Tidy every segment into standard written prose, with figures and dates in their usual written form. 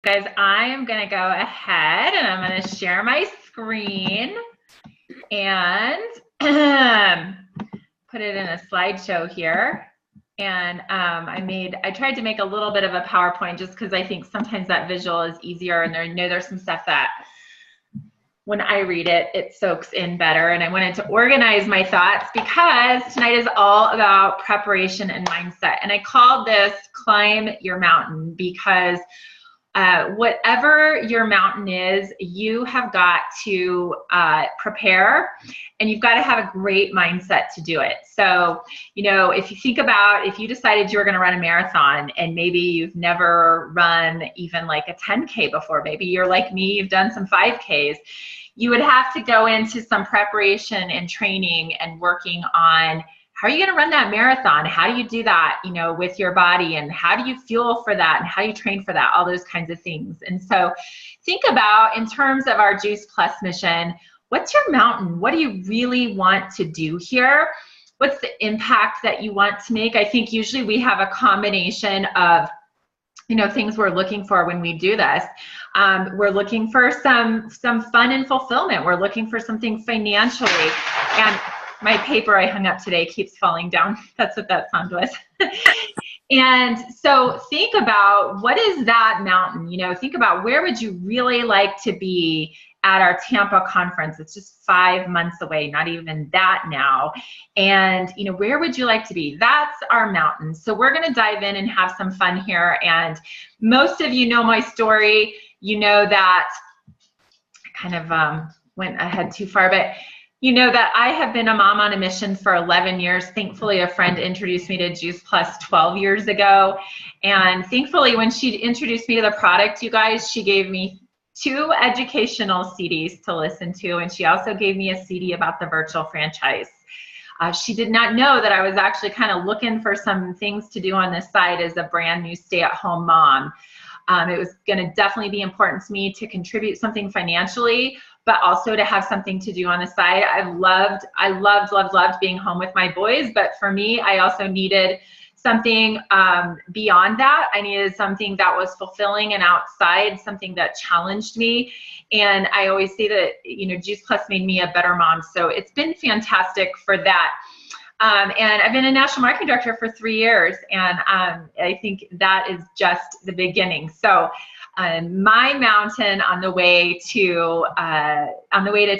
Guys, I am going to go ahead and I'm going to share my screen and put it in a slideshow here. And I tried to make a little bit of a PowerPoint just because I think sometimes that visual is easier, and there's some stuff that when I read it, it soaks in better. And I wanted to organize my thoughts because tonight is all about preparation and mindset. And I called this Climb Your Mountain because whatever your mountain is, you have got to prepare, and you've got to have a great mindset to do it. So, you know, if you think about, if you decided you were going to run a marathon and maybe you've never run even like a 10K before, maybe you're like me, you've done some 5Ks, you would have to go into some preparation and training and working on how are you going to run that marathon? How do you do that, you know, with your body, and how do you fuel for that, and how do you train for that, all those kinds of things. And so think about, in terms of our Juice Plus mission, what's your mountain? What do you really want to do here? What's the impact that you want to make? I think usually we have a combination of, you know, things we're looking for when we do this. We're looking for some fun and fulfillment. We're looking for something financially. And my paper I hung up today keeps falling down. That's what that sound was. And so think about, what is that mountain? You know, think about, where would you really like to be at our Tampa conference? It's just 5 months away, not even that now. And, you know, where would you like to be? That's our mountain. So we're going to dive in and have some fun here. And most of you know my story. You know that I kind of went ahead too far, but you know that I have been a mom on a mission for 11 years. Thankfully, a friend introduced me to Juice Plus 12 years ago. And thankfully, when she introduced me to the product, you guys, she gave me 2 educational CDs to listen to. And she also gave me a CD about the virtual franchise. She did not know that I was actually kind of looking for some things to do on this side as a brand new stay-at-home mom. It was going to definitely be important to me to contribute something financially, but also to have something to do on the side. I loved being home with my boys, but for me, I also needed something beyond that. I needed something that was fulfilling and outside, something that challenged me. And I always say that, you know, Juice Plus made me a better mom. So it's been fantastic for that. And I've been a national marketing director for 3 years, and I think that is just the beginning. So my mountain on the way to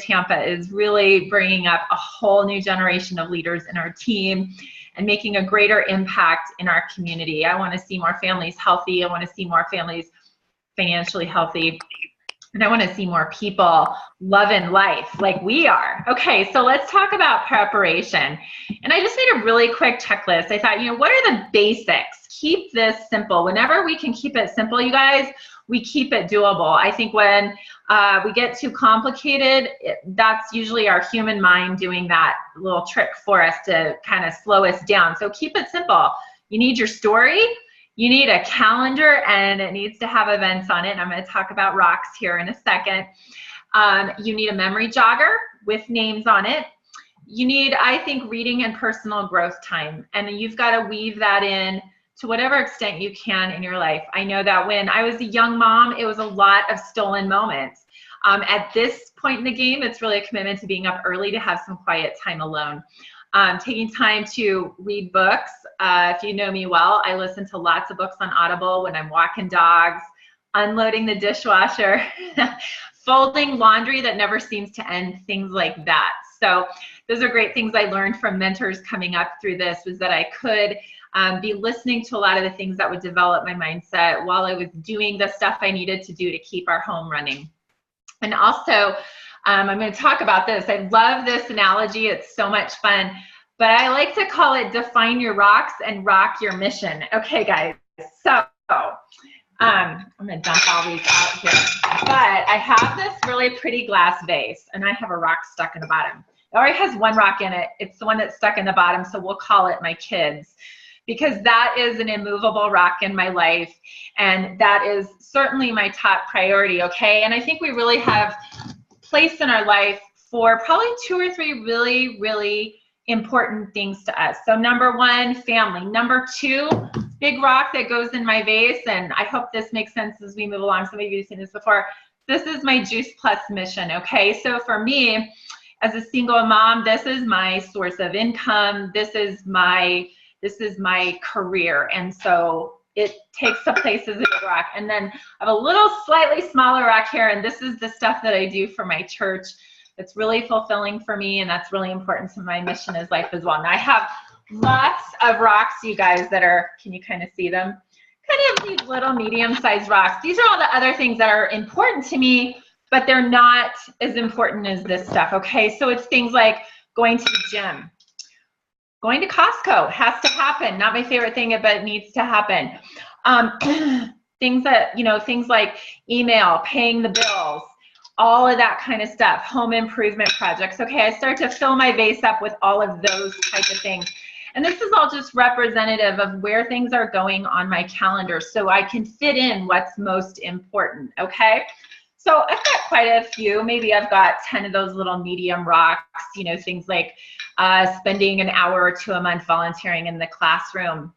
Tampa is really bringing up a whole new generation of leaders in our team and making a greater impact in our community. I want to see more families healthy. I want to see more families financially healthy. And I want to see more people loving life like we are. Okay, so let's talk about preparation. And I just made a really quick checklist. I thought, you know, what are the basics? Keep this simple. Whenever we can keep it simple, you guys, we keep it doable. I think when we get too complicated, that's usually our human mind doing that little trick for us to kind of slow us down. So keep it simple. You need your story. You need a calendar, and it needs to have events on it. And I'm going to talk about rocks here in a second. You need a memory jogger with names on it. You need, I think, reading and personal growth time. And you've got to weave that in to whatever extent you can in your life. I know that when I was a young mom, it was a lot of stolen moments. At this point in the game, it's really a commitment to being up early to have some quiet time alone. Taking time to read books. If you know me well, I listen to lots of books on Audible when I'm walking dogs, unloading the dishwasher, folding laundry that never seems to end, things like that. So those are great things I learned from mentors coming up through this, was that I could be listening to a lot of the things that would develop my mindset while I was doing the stuff I needed to do to keep our home running. And also, I'm going to talk about this. I love this analogy. It's so much fun. But I like to call it define your rocks and rock your mission. Okay, guys. So I'm going to dump all these out here. But I have this really pretty glass vase, and I have a rock stuck in the bottom. It already has one rock in it. It's the one that's stuck in the bottom, so we'll call it my kids, because that is an immovable rock in my life, and that is certainly my top priority, okay? And I think we really have place in our life for probably 2 or 3 really, really important things to us. So number 1, family. Number 2, big rock that goes in my vase, and I hope this makes sense as we move along. Some of you have seen this before. This is my Juice Plus mission, okay? So for me, as a single mom, this is my source of income. This is my career. And so it takes the place as a big rock. And then I have a little slightly smaller rock here, and this is the stuff that I do for my church. It's really fulfilling for me, and that's really important to my mission as life as well. Now I have lots of rocks, you guys, that are, can you kind of see them? Kind of these little medium-sized rocks. These are all the other things that are important to me, but they're not as important as this stuff, okay? So it's things like going to the gym, going to Costco, has to happen. Not my favorite thing, but it needs to happen. Things that, you know, things like email, paying the bills, all of that kind of stuff, home improvement projects. Okay, I start to fill my vase up with all of those type of things. And this is all just representative of where things are going on my calendar so I can fit in what's most important, okay? So I've got quite a few. Maybe I've got 10 of those little medium rocks, you know, things like spending an hour or two a month volunteering in the classroom,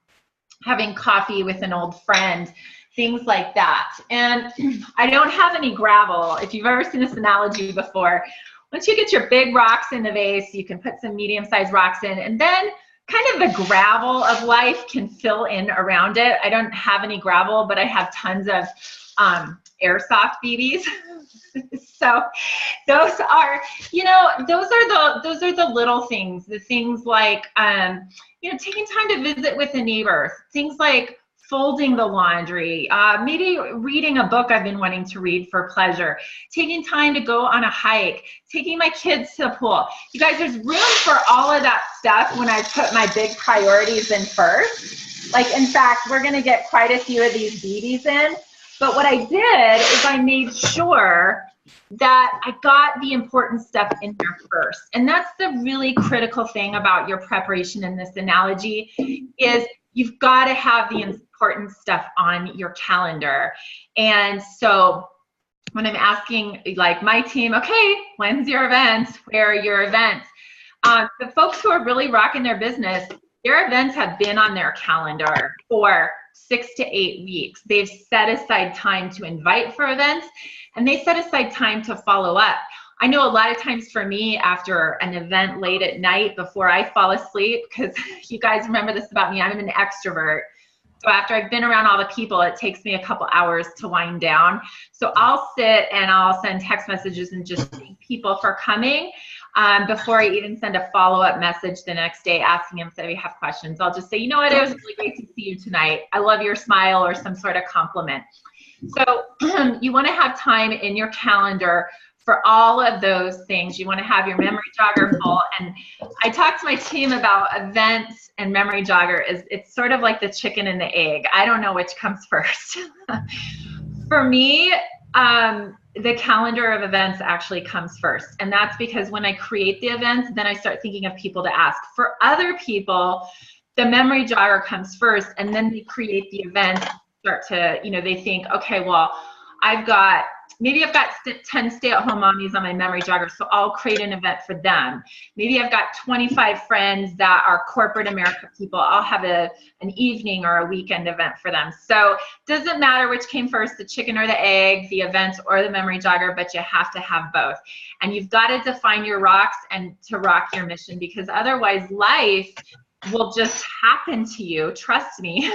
having coffee with an old friend, things like that. And I don't have any gravel. If you've ever seen this analogy before, once you get your big rocks in the vase, you can put some medium-sized rocks in, and then kind of the gravel of life can fill in around it. I don't have any gravel, but I have tons of airsoft BBs. So those are, you know, those are the little things, the things like, you know, taking time to visit with a neighbor, things like folding the laundry, maybe reading a book I've been wanting to read for pleasure, taking time to go on a hike, taking my kids to the pool. You guys, there's room for all of that stuff when I put my big priorities in first. Like, in fact, we're gonna get quite a few of these BBs in, but what I did is I made sure that I got the important stuff in there first. And that's the really critical thing about your preparation in this analogy, is you've got to have the important stuff on your calendar. And so when I'm asking like my team, okay, when's your events? Where are your events? The folks who are really rocking their business, their events have been on their calendar for 6 to 8 weeks. They've set aside time to invite for events, and they set aside time to follow up. I know a lot of times for me, after an event late at night before I fall asleep, because you guys remember this about me, I'm an extrovert. So after I've been around all the people, it takes me a couple hours to wind down. So I'll sit and I'll send text messages and just thank people for coming before I even send a follow-up message the next day asking them if they have questions. I'll just say, you know what, it was really great to see you tonight. I love your smile, or some sort of compliment. So you want to have time in your calendar for all of those things. You want to have your memory jogger full. And I talked to my team about events and memory jogger. It's sort of like the chicken and the egg. I don't know which comes first. For me, the calendar of events actually comes first. And that's because when I create the events, then I start thinking of people to ask. For other people, the memory jogger comes first, and then they create the event, start to, you know, they think, okay, well, maybe I've got 10 stay-at-home mommies on my memory jogger, so I'll create an event for them. Maybe I've got 25 friends that are corporate America people. I'll have an evening or a weekend event for them. So it doesn't matter which came first, the chicken or the egg, the event or the memory jogger, but you have to have both. And you've got to define your rocks and to rock your mission, because otherwise life will just happen to you. Trust me.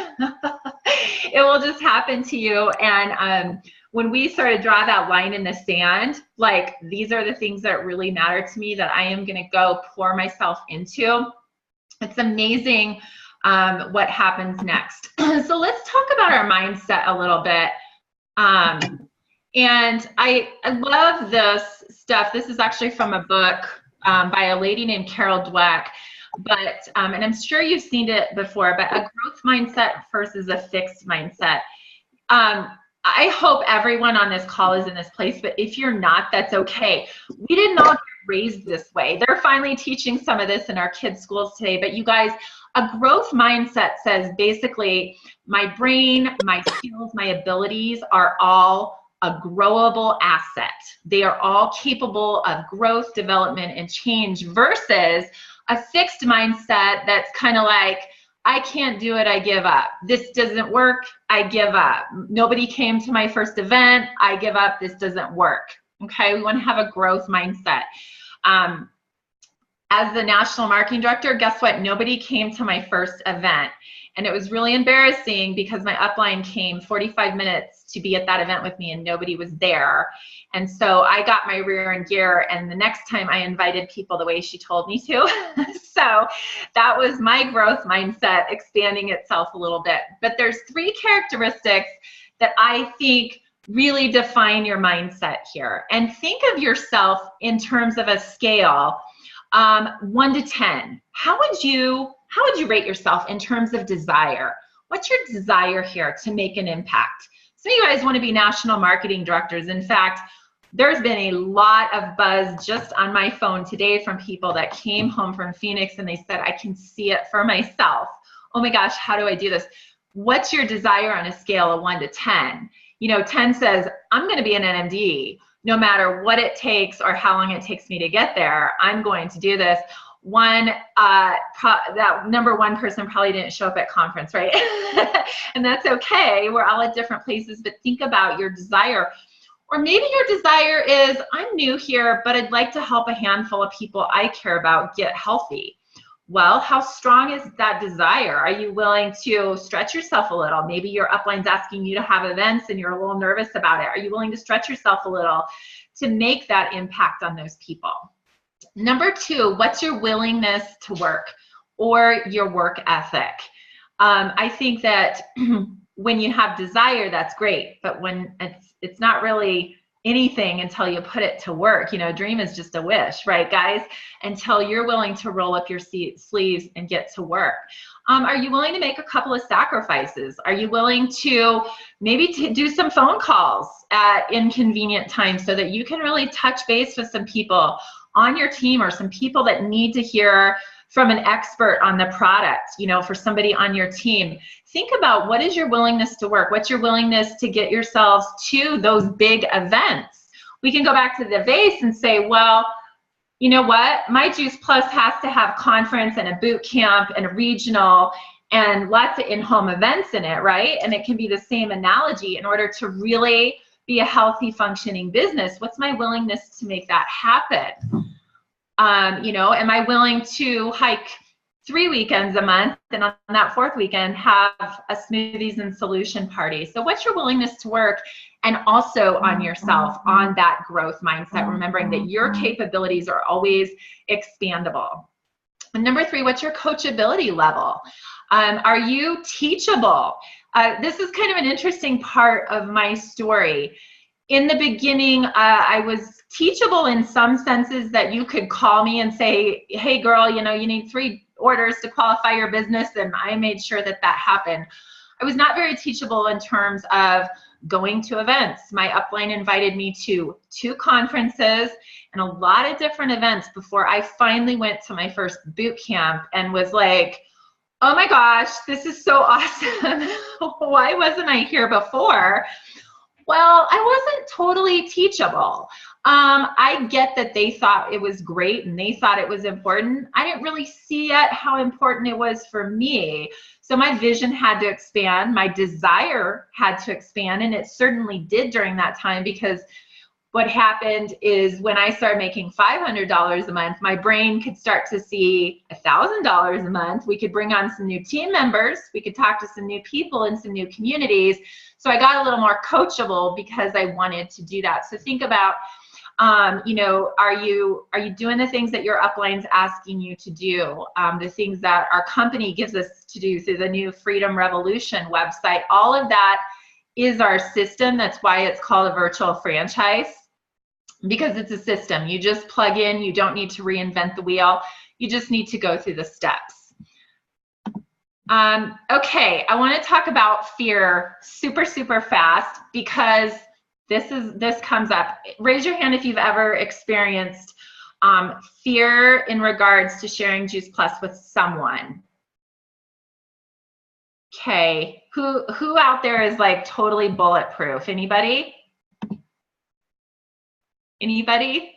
It will just happen to you. And when we sort of draw that line in the sand, like, these are the things that really matter to me that I am going to go pour myself into, it's amazing what happens next. So let's talk about our mindset a little bit. And I love this stuff. This is actually from a book by a lady named Carol Dweck. But, and I'm sure you've seen it before, but a growth mindset versus a fixed mindset. I hope everyone on this call is in this place, but if you're not, that's okay. We did not get raised this way. They're finally teaching some of this in our kids' schools today, but you guys, a growth mindset says basically my brain, my skills, my abilities are all a growable asset. They are all capable of growth, development, and change, versus a fixed mindset that's kind of like, I can't do it, I give up. This doesn't work, I give up. Nobody came to my first event, I give up, this doesn't work. Okay, we want to have a growth mindset. As the national marketing director, guess what? Nobody came to my first event. And it was really embarrassing because my upline came 45 minutes to be at that event with me and nobody was there. And so I got my rear in gear, and the next time I invited people the way she told me to. So that was my growth mindset expanding itself a little bit. But there's 3 characteristics that I think really define your mindset here. And think of yourself in terms of a scale, 1 to 10. How would you rate yourself in terms of desire? What's your desire here to make an impact? Some of you guys want to be national marketing directors. In fact, there's been a lot of buzz just on my phone today from people that came home from Phoenix and they said, I can see it for myself. Oh my gosh, how do I do this? What's your desire on a scale of 1 to 10? You know, 10 says, I'm going to be an NMD. No matter what it takes or how long it takes me to get there, I'm going to do this. That number 1 person probably didn't show up at conference, right? And that's okay. We're all at different places, but think about your desire. Or maybe your desire is, I'm new here, but I'd like to help a handful of people I care about get healthy. Well, how strong is that desire? Are you willing to stretch yourself a little? Maybe your upline's asking you to have events and you're a little nervous about it. Are you willing to stretch yourself a little to make that impact on those people? Number 2, what's your willingness to work or your work ethic? I think that when you have desire, that's great, but when it's not really anything until you put it to work. You know, a dream is just a wish, right, guys? Until you're willing to roll up your sleeves and get to work. Are you willing to make a couple of sacrifices? Are you willing to maybe do some phone calls at inconvenient times so that you can really touch base with some people on your team or some people that need to hear from an expert on the product, you know, for somebody on your team? Think about, what is your willingness to work? What's your willingness to get yourselves to those big events? We can go back to the vase and say, well, you know what? My Juice Plus has to have conference and a boot camp and a regional and lots of in-home events in it, right? And it can be the same analogy. In order to really be a healthy, functioning business, what's my willingness to make that happen? You know, am I willing to hike 3 weekends a month and on that 4th weekend have a smoothies and solution party? So what's your willingness to work? And also on yourself, on that growth mindset, remembering that your capabilities are always expandable. And number 3, what's your coachability level? Are you teachable? This is kind of an interesting part of my story. In the beginning, I was teachable in some senses that you could call me and say, hey girl, you know, you need 3 orders to qualify your business, and I made sure that that happened. I was not very teachable in terms of going to events. My upline invited me to 2 conferences and a lot of different events before I finally went to my first boot camp and was like, oh my gosh, this is so awesome. Why wasn't I here before? Well, I wasn't totally teachable. I get that they thought it was great and they thought it was important. I didn't really see yet how important it was for me. So my vision had to expand. My desire had to expand, and it certainly did during that time, because what happened is when I started making $500 a month, my brain could start to see $1,000 a month. We could bring on some new team members. We could talk to some new people in some new communities. So I got a little more coachable because I wanted to do that. So think about, you know, are you doing the things that your upline's asking you to do? The things that our company gives us to do through the new Freedom Revolution website. All of that is our system. That's why it's called a virtual franchise, because it's a system. You just plug in. You don't need to reinvent the wheel. You just need to go through the steps. Okay, I want to talk about fear super fast, because this comes up. Raise your hand if you've ever experienced fear in regards to sharing Juice Plus with someone. Okay, who out there is like totally bulletproof? Anybody? Anybody?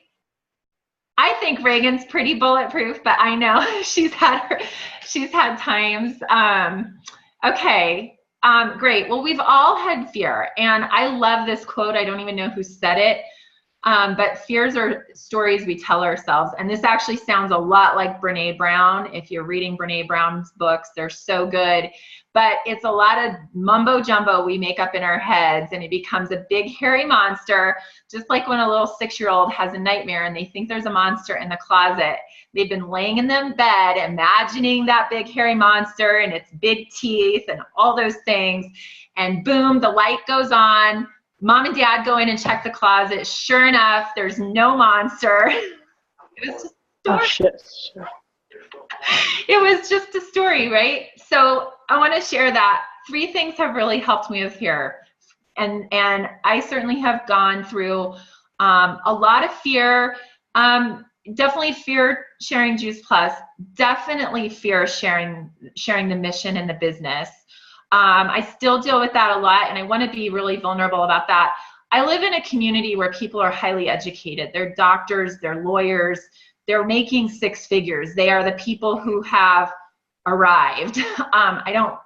I think Reagan's pretty bulletproof, but I know she's had times. Okay. Great. Well, we've all had fear, and I love this quote. I don't even know who said it. But fears are stories we tell ourselves. And this actually sounds a lot like Brene Brown. If you're reading Brene Brown's books, they're so good. But it's a lot of mumbo jumbo we make up in our heads, and it becomes a big hairy monster, just like when a little 6-year-old has a nightmare and they think there's a monster in the closet. They've been laying in the bed, imagining that big hairy monster and its big teeth and all those things. And boom, the light goes on. Mom and dad go in and check the closet. Sure enough, there's no monster. It was just a story. Oh, shit. It was just a story, right? So I want to share that 3 things have really helped me with fear. And I certainly have gone through a lot of fear. Definitely fear sharing Juice Plus. Definitely fear sharing the mission and the business. I still deal with that a lot, and I want to be really vulnerable about that. I live in a community where people are highly educated. They're doctors, they're lawyers, they're making 6 figures. They are the people who have arrived. I don't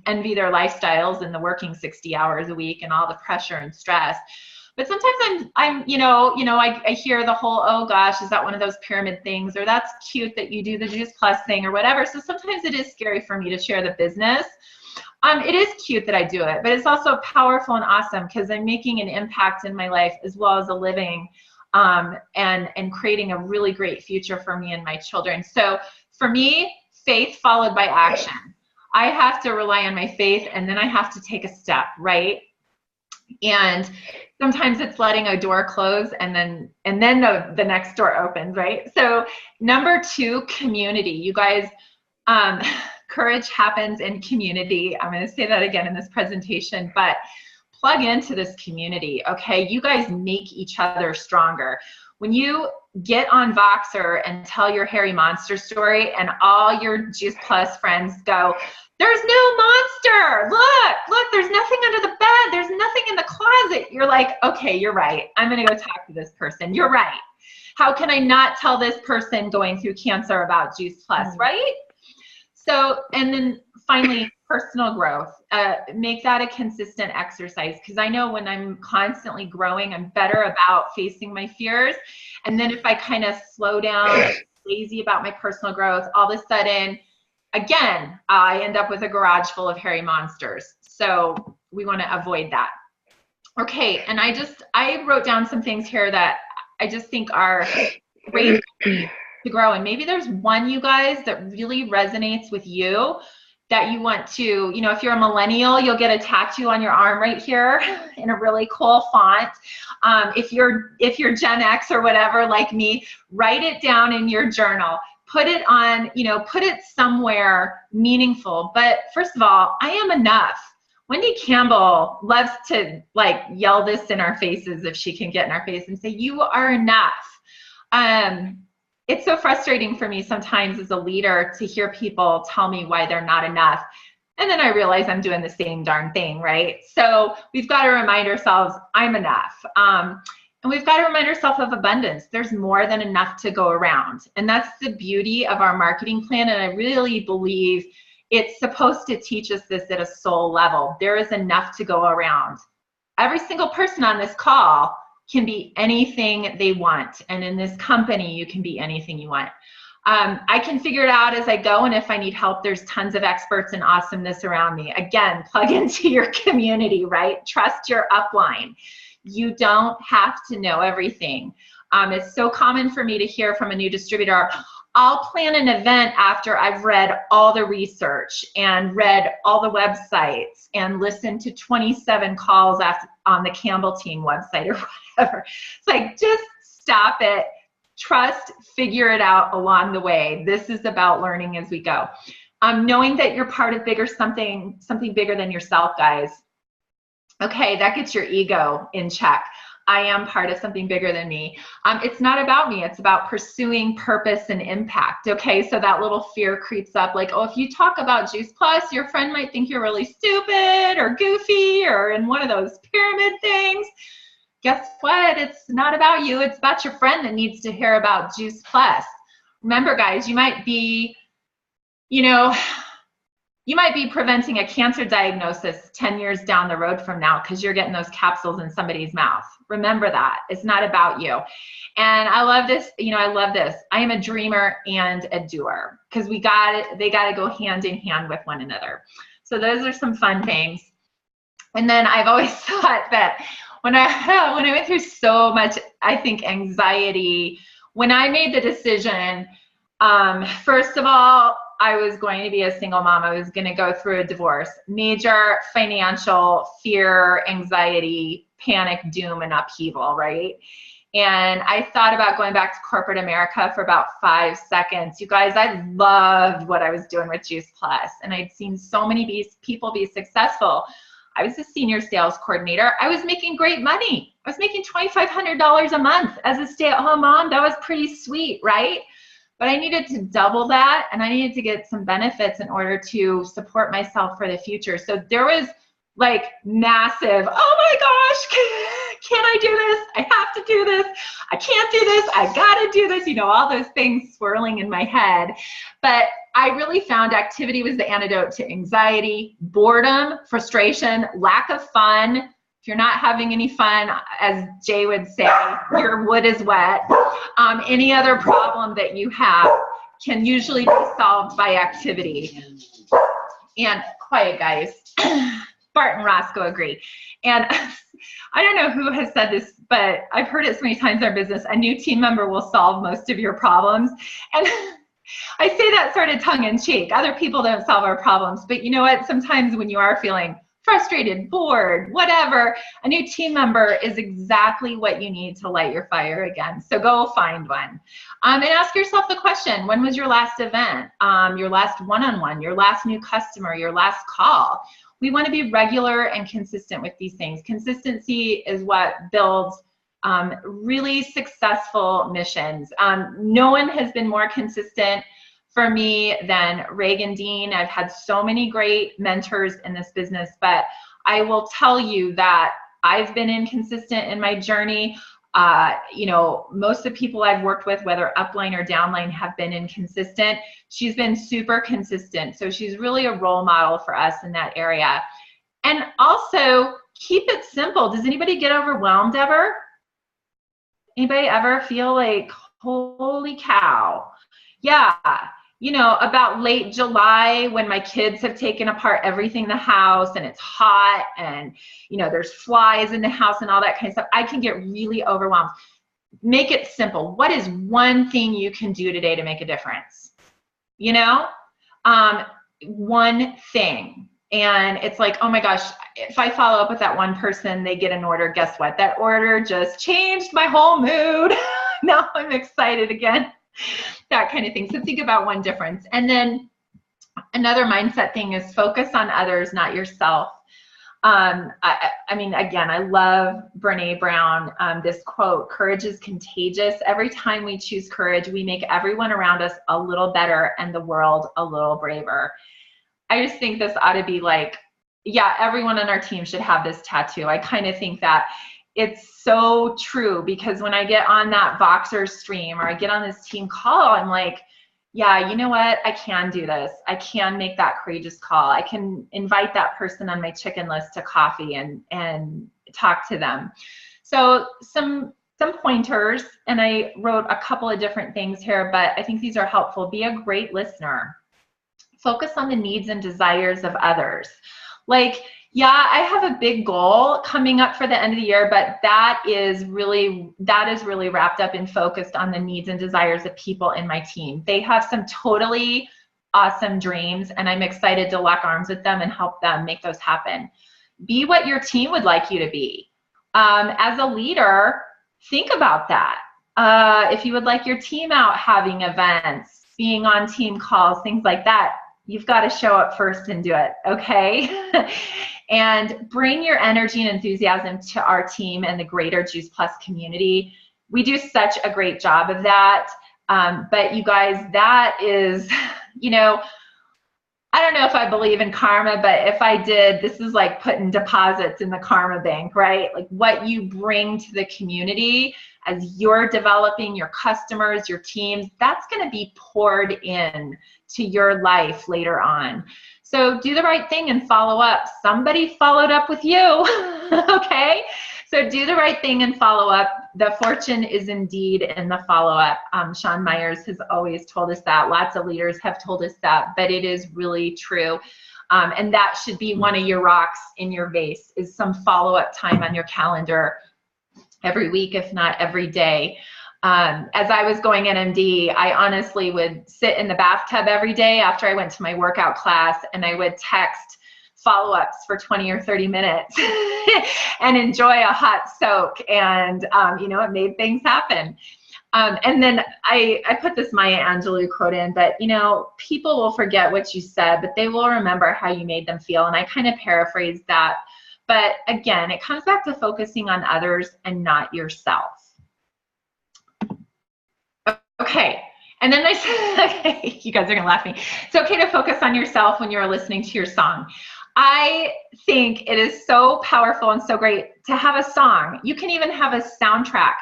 envy their lifestyles and the working 60 hours a week and all the pressure and stress. But sometimes I hear the whole, oh gosh, is that one of those pyramid things? Or that's cute that you do the Juice Plus thing or whatever. So sometimes it is scary for me to share the business. It is cute that I do it, but it's also powerful and awesome because I'm making an impact in my life as well as a living and creating a really great future for me and my children. So for me, faith followed by action. I have to rely on my faith, and then I have to take a step, right? And sometimes it's letting a door close and then the next door opens, right? So number 2, community. You guys, courage happens in community. I'm going to say that again in this presentation, but plug into this community, okay? You guys make each other stronger. When you get on Voxer and tell your hairy monster story and all your Juice Plus friends go, there's no monster, look, there's nothing under the bed, there's nothing in the closet. You're like, okay, you're right. I'm going to go talk to this person. You're right. How can I not tell this person going through cancer about Juice Plus, right? So, and then finally, personal growth. Make that a consistent exercise, because I know when I'm constantly growing, I'm better about facing my fears. And then if I kind of slow down, lazy about my personal growth, all of a sudden, again, I end up with a garage full of hairy monsters. So we want to avoid that. Okay, and I wrote down some things here that I just think are great to grow. And maybe there's one, you guys, that really resonates with you that you want to, if you're a millennial, you'll get a tattoo on your arm right here in a really cool font. If you're Gen X or whatever like me, write it down in your journal. Put it on, put it somewhere meaningful. But first of all, I am enough. Wendy Campbell loves to yell this in our faces if she can get in our face and say, you are enough. It's so frustrating for me sometimes as a leader to hear people tell me why they're not enough. And then I realize I'm doing the same darn thing, right? So we've got to remind ourselves, I'm enough. And we've got to remind ourselves of abundance. There's more than enough to go around. And that's the beauty of our marketing plan. And I really believe it's supposed to teach us this at a soul level. There is enough to go around. Every single person on this call can be anything they want. And in this company, you can be anything you want. I can figure it out as I go. And if I need help, there's tons of experts and awesomeness around me. Again, plug into your community, right? Trust your upline. You don't have to know everything. It's so common for me to hear from a new distributor, I'll plan an event after I've read all the research and read all the websites and listened to 27 calls on the Campbell team website or whatever. It's like, just stop it. Trust, figure it out along the way. This is about learning as we go. Knowing that you're part of something bigger than yourself, guys. Okay, that gets your ego in check. I am part of something bigger than me. It's not about me. It's about pursuing purpose and impact. Okay, so that little fear creeps up like, oh, if you talk about Juice Plus, your friend might think you're really stupid or goofy or in one of those pyramid things. guess what? It's not about you. It's about your friend that needs to hear about Juice Plus. Remember, guys, you might be, you know, you might be preventing a cancer diagnosis 10 years down the road from now because you're getting those capsules in somebody's mouth. Remember that. It's not about you. And I love this. You know, I love this. I am a dreamer and a doer because they got to go hand in hand with one another. So those are some fun things. And then I've always thought that when I went through so much, I think, anxiety, when I made the decision, first of all, I was going to be a single mom. I was going to go through a divorce, major financial fear, anxiety, panic, doom, and upheaval, right? And I thought about going back to corporate America for about 5 seconds. You guys, I loved what I was doing with Juice Plus, and I'd seen so many people be successful. I was a senior sales coordinator. I was making great money. I was making $2,500 a month as a stay-at-home mom. That was pretty sweet, right? But I needed to double that, and I needed to get some benefits in order to support myself for the future. So there was like massive, oh my gosh, can I do this? I have to do this. I can't do this. I gotta do this. You know, all those things swirling in my head. But I really found activity was the antidote to anxiety, boredom, frustration, lack of fun. If you're not having any fun, as Jay would say, your wood is wet. Any other problem that you have can usually be solved by activity. And quiet, guys. Bart and Roscoe agree. And I don't know who has said this, but I've heard it so many times in our business, a new team member will solve most of your problems. And I say that sort of tongue in cheek. Other people don't solve our problems. But you know what? Sometimes when you are feeling frustrated, bored, whatever, a new team member is exactly what you need to light your fire again. So go find one. And ask yourself the question, when was your last event, your last one-on-one, your last new customer, your last call? We want to be regular and consistent with these things. Consistency is what builds really successful missions. No one has been more consistent for me than Reagan Dean. I've had so many great mentors in this business, but I will tell you that I've been inconsistent in my journey. You know, most of the people I've worked with, whether upline or downline, have been inconsistent. She's been super consistent. So she's really a role model for us in that area. And also keep it simple. Does anybody get overwhelmed ever? Anybody ever feel like, holy cow? Yeah. You know, about late July when my kids have taken apart everything in the house and it's hot and, you know, there's flies in the house and all that kind of stuff, I can get really overwhelmed. Make it simple. What is one thing you can do today to make a difference? You know, one thing. And it's like, oh my gosh, if I follow up with that one person, they get an order. Guess what? That order just changed my whole mood. Now I'm excited again. That kind of thing. So think about one difference. And then another mindset thing is focus on others, not yourself. I mean, again, I love Brene Brown, this quote, courage is contagious. Every time we choose courage, we make everyone around us a little better and the world a little braver. I just think this ought to be like, yeah, everyone on our team should have this tattoo. I kind of think that it's so true, because when I get on that Voxer stream or I get on this team call, I'm like, yeah, you know what? I can do this. I can make that courageous call. I can invite that person on my chicken list to coffee and talk to them. So some pointers, and I wrote a couple of different things here, but I think these are helpful. Be a great listener. Focus on the needs and desires of others. Like, yeah, I have a big goal coming up for the end of the year, but that is really wrapped up and focused on the needs and desires of people in my team. They have some totally awesome dreams, and I'm excited to lock arms with them and help them make those happen. Be what your team would like you to be. As a leader, think about that. If you would like your team out having events, being on team calls, things like that, you've got to show up first and do it, okay? And bring your energy and enthusiasm to our team and the greater Juice Plus community. We do such a great job of that. But you guys, that is, you know, I don't know if I believe in karma, but if I did, this is like putting deposits in the karma bank, right? Like what you bring to the community as you're developing your customers, your teams, that's going to be poured in to your life later on. So do the right thing and follow up. Somebody followed up with you, okay? So do the right thing and follow up. The fortune is indeed in the follow-up. Sean Myers has always told us that. Lots of leaders have told us that, but it is really true. And that should be one of your rocks in your vase, is some follow-up time on your calendar every week, if not every day. As I was going NMD, I honestly would sit in the bathtub every day after I went to my workout class, and I would text follow-ups for 20 or 30 minutes and enjoy a hot soak. And, you know, it made things happen. And then I put this Maya Angelou quote in, but, you know, people will forget what you said, but they will remember how you made them feel. And I kind of paraphrased that. But again, it comes back to focusing on others and not yourself. Okay. And then I said, okay, you guys are gonna laugh at me. It's okay to focus on yourself when you're listening to your song. I think it is so powerful and so great to have a song. You can even have a soundtrack.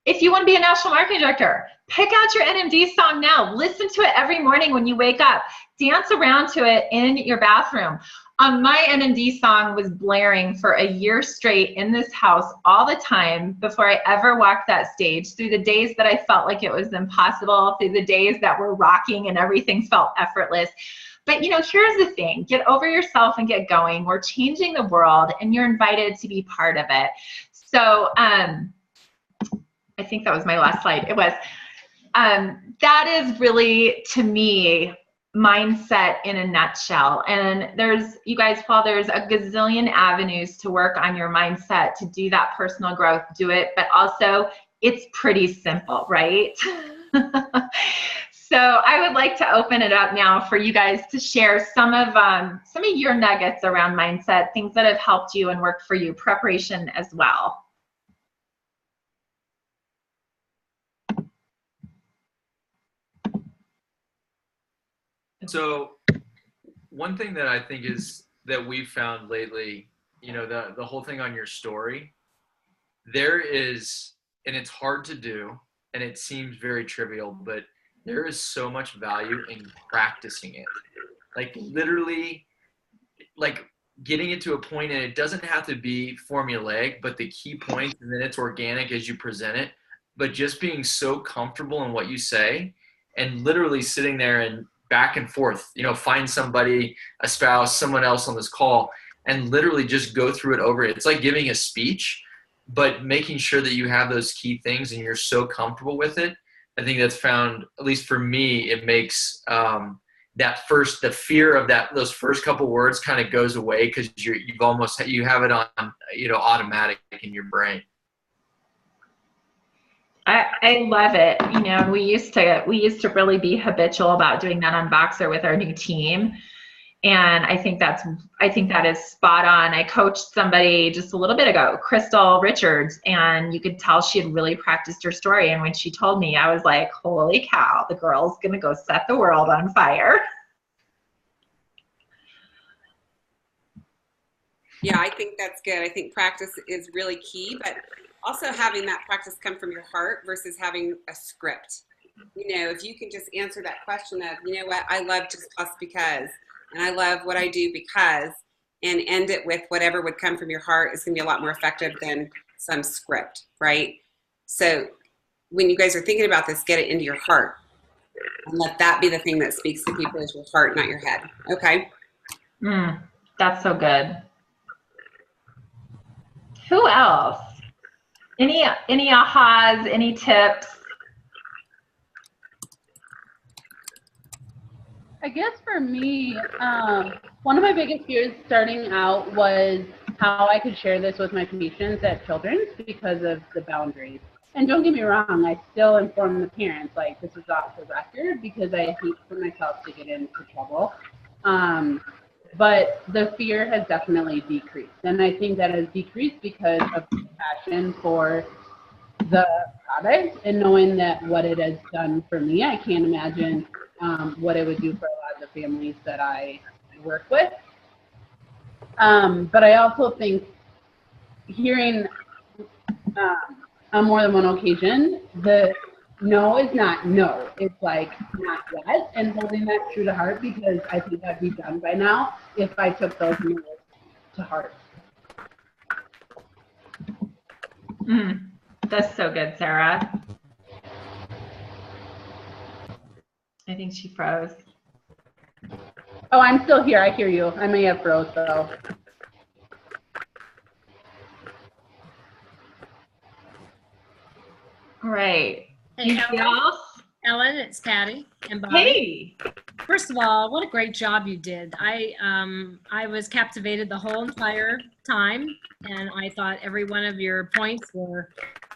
If you want to be a national marketing director, pick out your NMD song now. Listen to it every morning when you wake up. Dance around to it in your bathroom. My NMD song was blaring for a year straight in this house all the time before I ever walked that stage, through the days that I felt like it was impossible, through the days that were rocking and everything felt effortless. But, you know, here's the thing. Get over yourself and get going. We're changing the world, and you're invited to be part of it. So I think that was my last slide. It was. That is really, to me, mindset in a nutshell. And there's, you guys, while there's a gazillion avenues to work on your mindset, to do that personal growth, do it. But also, it's pretty simple, right? So I would like to open it up now for you guys to share some of your nuggets around mindset, things that have helped you and worked for you, preparation as well. So one thing that I think is that we've found lately, you know, the whole thing on your story, there is, and it's hard to do, and it seems very trivial, but there is so much value in practicing it. Like literally, like getting it to a point, and it doesn't have to be formulaic, but the key points, and then it's organic as you present it, but just being so comfortable in what you say, and literally sitting there and back and forth, you know, find somebody, a spouse, someone else on this call, and literally just go through it over. It's like giving a speech, but making sure that you have those key things and you're so comfortable with it. I think that's found, at least for me, it makes the fear of those first couple words kind of goes away, because you have it on, you know, automatic in your brain. I love it. You know, we used to really be habitual about doing that on Boxer with our new team. And I think that is spot on. I coached somebody just a little bit ago, Crystal Richards, and you could tell she had really practiced her story. And when she told me, I was like, holy cow, the girl's going to go set the world on fire. Yeah, I think that's good. I think practice is really key, but also having that practice come from your heart versus having a script. You know, if you can just answer that question of, you know what, I love just plus because, and I love what I do because, and end it with whatever would come from your heart, is going to be a lot more effective than some script, right? So when you guys are thinking about this, get it into your heart and let that be the thing that speaks to people, is your heart, not your head. Okay? That's so good. Who else? Any ahas, any tips? I guess for me, one of my biggest fears starting out was how I could share this with my patients at Children's because of the boundaries. And don't get me wrong, I still inform the parents, like, this is off the record, because I hate for myself to get into trouble. But the fear has definitely decreased. And I think that has decreased because of the passion for the product and knowing that what it has done for me. I can't imagine what it would do for a lot of the families that I work with. But I also think hearing on more than one occasion, the no is not no. It's like not yet, and holding that true to heart, because I think I'd be done by now if I took those no's to heart. That's so good, Sarah. I think she froze. Oh, I'm still here. I hear you. I may have froze though. All right. Hey, Anybody else? Ellen, it's Patty and Bobby. Hey. First of all, what a great job you did. I was captivated the whole entire time, and I thought every one of your points were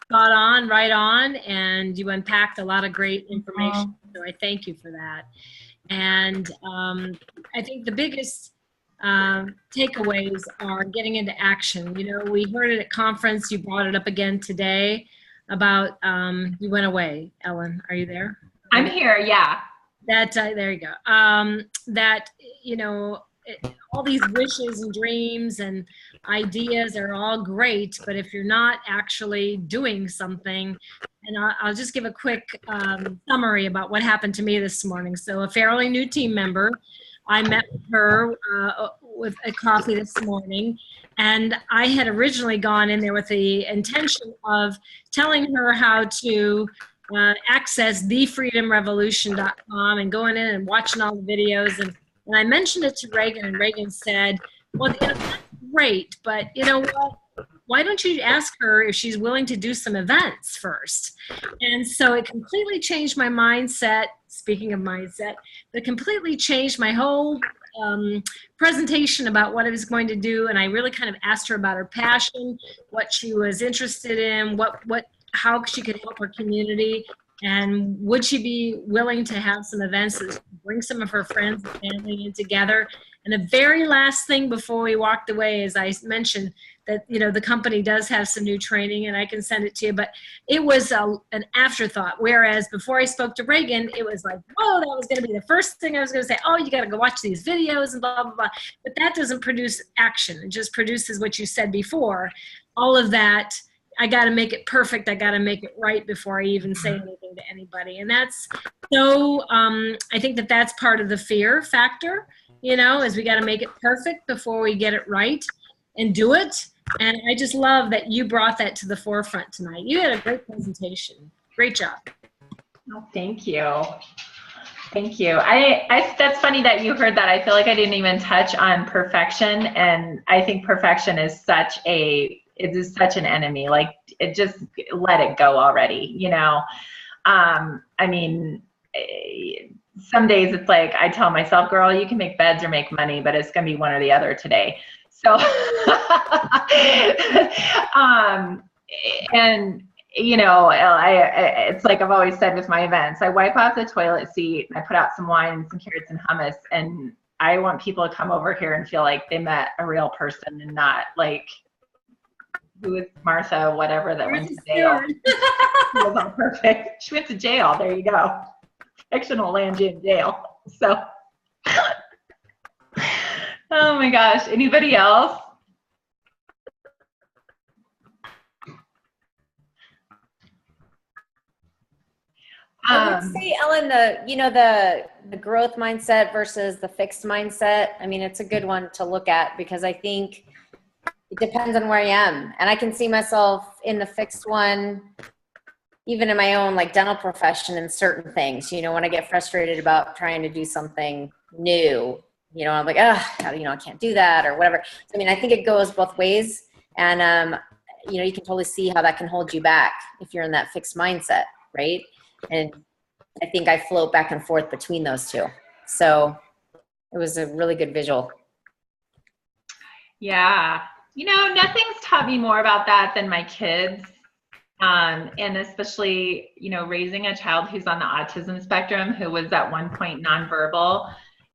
spot on, right on, and you unpacked a lot of great information. So I thank you for that. And I think the biggest takeaways are getting into action. You know, we heard it at conference. You brought it up again today about you went away. Ellen, are you there? I'm here. Yeah. That there you go. That, you know, all these wishes and dreams and ideas are all great, but if you're not actually doing something, and I'll just give a quick summary about what happened to me this morning. So a fairly new team member, I met with her with a coffee this morning, and I had originally gone in there with the intention of telling her how to access thefreedomrevolution.com and going in and watching all the videos. And I mentioned it to Reagan, and Reagan said, well, you know, that's great, but you know what? Why don't you ask her if she's willing to do some events first? And so it completely changed my mindset. Speaking of mindset, it completely changed my whole presentation about what I was going to do. And I really kind of asked her about her passion, what she was interested in, how she could help her community, and would she be willing to have some events that bring some of her friends and family in together. And the very last thing before we walked away is I mentioned that, you know, the company does have some new training, and I can send it to you, but it was an afterthought. Whereas before I spoke to Reagan, it was like, oh, that was going to be the first thing I was going to say. Oh, you got to go watch these videos and blah, blah, blah. But that doesn't produce action. It just produces what you said before. All of that, I got to make it perfect. I got to make it right before I even say anything to anybody. And that's so, I think that that's part of the fear factor, you know, is we got to make it perfect before we get it right and do it. And I just love that you brought that to the forefront tonight. You had a great presentation. Great job. Oh, thank you. Thank you. That's funny that you heard that. I feel like I didn't even touch on perfection. And I think perfection is such an enemy. Like, it just let it go already, you know? I mean, some days it's like, I tell myself, girl, you can make beds or make money, but it's going to be one or the other today. So, and you know, it's like I've always said with my events, I wipe off the toilet seat and I put out some wine and some carrots and hummus, and I want people to come over here and feel like they met a real person and not like, who is Martha, whatever, that went to jail. She was all perfect. She went to jail. There you go. Fiction will land you in jail. So, oh my gosh. Anybody else? I would say, Ellen, the growth mindset versus the fixed mindset. I mean, it's a good one to look at, because I think it depends on where I am. And I can see myself in the fixed one, even in my own like dental profession and certain things, you know, when I get frustrated about trying to do something new, you know, I'm like, you know, I can't do that or whatever. I mean, I think it goes both ways. And, you know, you can totally see how that can hold you back if you're in that fixed mindset, right? And I think I float back and forth between those two. So it was a really good visual. Yeah. You know, nothing's taught me more about that than my kids. And especially, you know, raising a child who's on the autism spectrum, who was at one point nonverbal,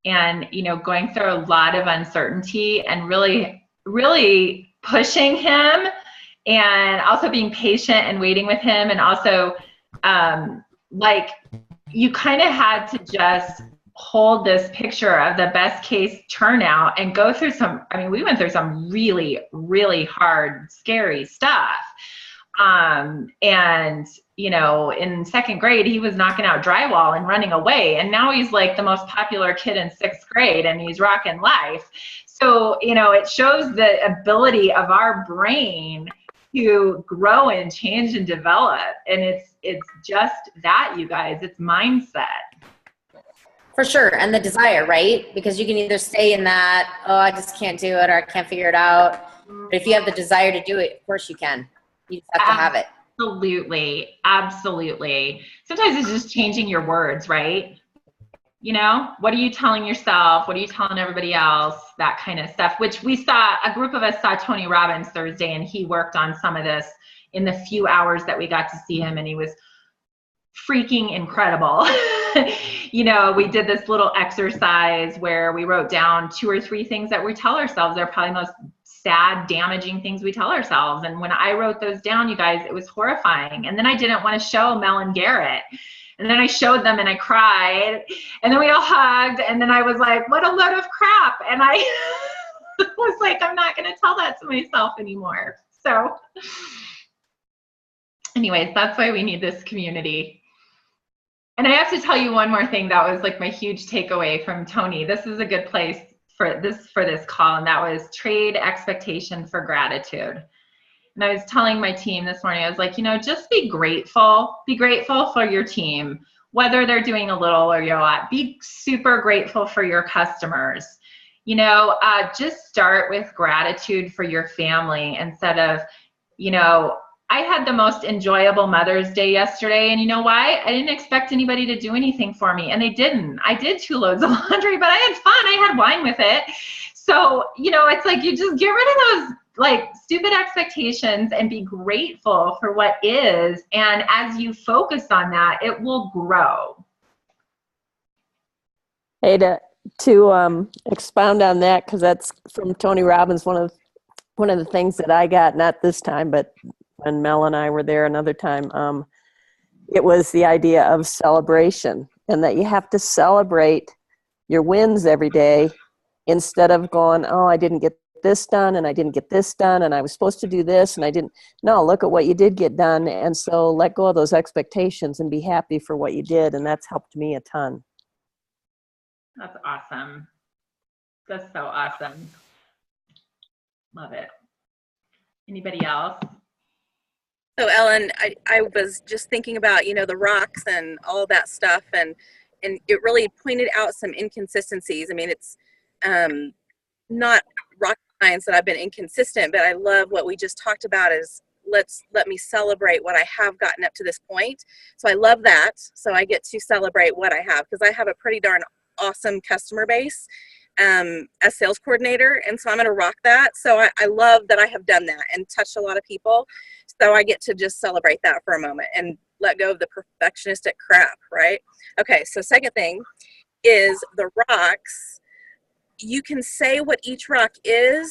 and, you know, going through a lot of uncertainty and really, really pushing him, and also being patient and waiting with him. And also, like, you kind of had to just hold this picture of the best case turnout and go through some, I mean, we went through some really, really hard, scary stuff. And, you know, in 2nd grade, he was knocking out drywall and running away. And now he's like the most popular kid in 6th grade and he's rocking life. So, you know, it shows the ability of our brain to grow and change and develop. And it's just that, you guys, it's mindset. For sure. And the desire, right? Because you can either stay in that, oh, I just can't do it, or I can't figure it out. But if you have the desire to do it, of course you can. You just have to have it. Absolutely. Absolutely. Sometimes it's just changing your words, right? You know, what are you telling yourself? What are you telling everybody else? That kind of stuff, which we saw, a group of us saw Tony Robbins Thursday, and he worked on some of this in the few hours that we got to see him, and he was freaking incredible. You know, we did this little exercise where we wrote down 2 or 3 things that we tell ourselves are probably most sad, damaging things we tell ourselves. And when I wrote those down, you guys, it was horrifying. And then I didn't want to show Mel and Garrett. And then I showed them and I cried. And then we all hugged. And then I was like, what a load of crap. And I was like, I'm not going to tell that to myself anymore. So anyways, that's why we need this community. And I have to tell you one more thing that was like my huge takeaway from Tony. This is a good place for this call, and that was trade expectation for gratitude. And I was telling my team this morning, I was like, you know, just be grateful. Be grateful for your team, whether they're doing a little or a lot. Be super grateful for your customers. You know, just start with gratitude for your family instead of, you know, I had the most enjoyable Mother's Day yesterday, and you know why? I didn't expect anybody to do anything for me, and they didn't. I did 2 loads of laundry, but I had fun. I had wine with it. So, you know, it's like you just get rid of those like stupid expectations and be grateful for what is, and as you focus on that, it will grow. Hey, to expound on that, because that's from Tony Robbins, one of the things that I got, not this time, but when Mel and I were there another time, it was the idea of celebration, and that you have to celebrate your wins every day instead of going, oh, I didn't get this done and I didn't get this done and I was supposed to do this and I didn't. No, look at what you did get done. And so let go of those expectations and be happy for what you did. And that's helped me a ton. That's awesome. That's so awesome. Love it. Anybody else? So Ellen, I was just thinking about, you know, the rocks and all that stuff, and it really pointed out some inconsistencies. I mean, it's not rocket science that I've been inconsistent, but I love what we just talked about is let me celebrate what I have gotten up to this point. So I love that. So I get to celebrate what I have, because I have a pretty darn awesome customer base as sales coordinator, and so I'm going to rock that. So I love that I have done that and touched a lot of people. So I get to just celebrate that for a moment and let go of the perfectionistic crap, right? Okay, so second thing is the rocks. You can say what each rock is,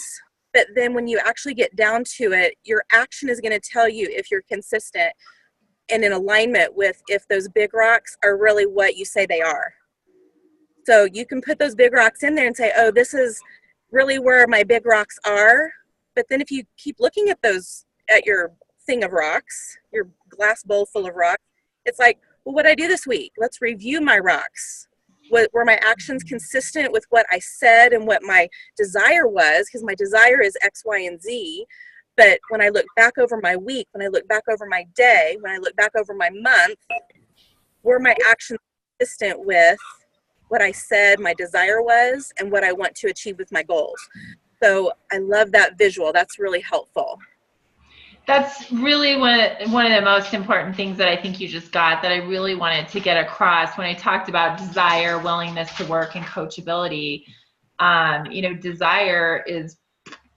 but then when you actually get down to it, your action is going to tell you if you're consistent and in alignment with if those big rocks are really what you say they are. So you can put those big rocks in there and say, oh, this is really where my big rocks are. But then if you keep looking at those, at your thing of rocks, your glass bowl full of rocks, it's like, well, what did I do this week? Let's review my rocks. Were my actions consistent with what I said and what my desire was? Because my desire is X, Y, and Z. But when I look back over my week, when I look back over my day, when I look back over my month, were my actions consistent with what I said my desire was and what I want to achieve with my goals? So I love that visual. That's really helpful. That's really one of the most important things that I think you just got, that I really wanted to get across when I talked about desire, willingness to work, and coachability. You know, desire is,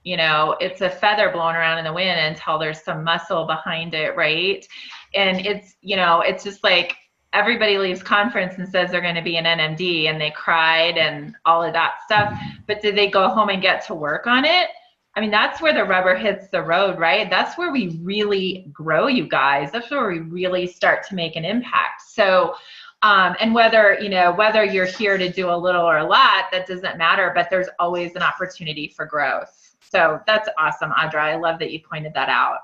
you know, it's a feather blowing around in the wind until there's some muscle behind it, right? And it's, you know, it's just like everybody leaves conference and says they're going to be an NMD, and they cried and all of that stuff. But did they go home and get to work on it? I mean, that's where the rubber hits the road, right? That's where we really grow, you guys. That's where we really start to make an impact. So And whether you're here to do a little or a lot, that doesn't matter, but there's always an opportunity for growth. So that's awesome, Audra. I love that you pointed that out.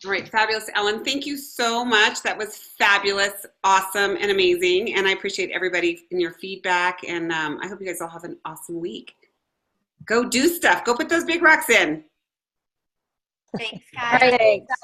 All right, fabulous, Ellen. Thank you so much. That was fabulous, awesome, and amazing. And I appreciate everybody in your feedback. And I hope you guys all have an awesome week. Go do stuff. Go put those big rocks in. Thanks, guys. Thanks.